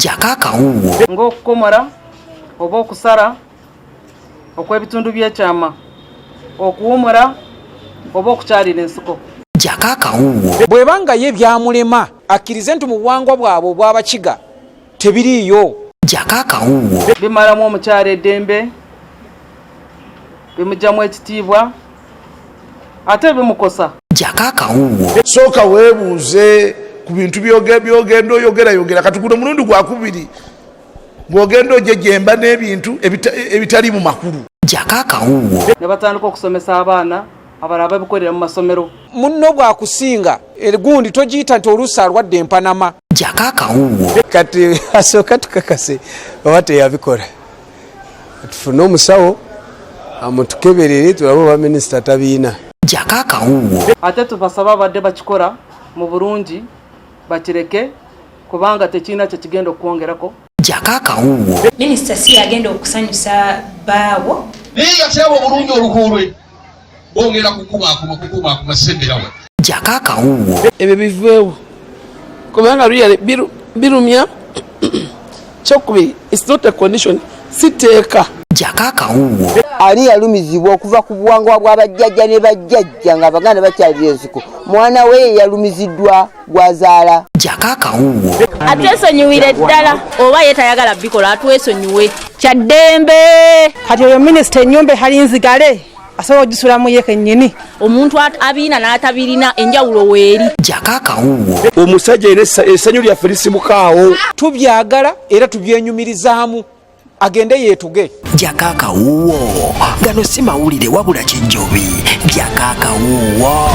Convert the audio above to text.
Jakakawuwo ng'okukomora oba okusara okw'ebitundu by'ekyama okuwumura oba okukyalira ensiko. Jakakawuwo bwebanga ye byamulema akkirize nti mu buwangwa bwabwe obw'Abakiga tebiriiyo. Jakakawuwo bimalamu omukyala eddembe, bimugyamu ekitiibwa ate bimukosa. Jakakawuwo sooka weebuuze ku bintu byogenda oyogera kati guno mulundi gwakubiri ng'ogenda ojejemba n'ebintu ebitali mu makulu. Jakakawuwo ne batandika okusomesa abaana abalala babikolera mu masomero. Munno bwakusinga egundi togiyita nti oluusi alwadde empanama. Jakakawuwo kati asooka tukakase oba teyabikola tufune omusawo amutukeberere tulabe oba minisita tabiina. Jakakawuwo ate tubasaba abadde bakikola mu bulungi bakireke kubanga tekirina kye kigenda okwongerako. Jakakawuwo minisita si yagenda okusanyusa baawo naye yakyaba obulungi olukuulwe bongera kukumaakuma semberawe. Jakakawuwo ebyo biveewo kubanga birumya kyokubiri it's not a condition siteeka. Jakakawuwo ali yalumizibwa okuva ku buwangwa bw'abajjajja ne bajjajja ng'Abaganda bakyalira ensiko. Mwana we yalumiziddwa gwazaala. Jakakawuwo atwesonyiwire ddala oba ye tayagala bikola atwesonyiwe kyaddembe. Kati oyo minisita ennyumba halinzigale asobola ogisulamu ye kennyini. Omuntu abiina n'atabirina enjawulo weeri. Jakakawuwo Omusajja era essanyu lyaffe lisimukaawo. Tubyagala era tubyenyumirizaamu agende yeetuge. Jakakawuwo gano si mawulire wabula kijjobi. Jakakawuwo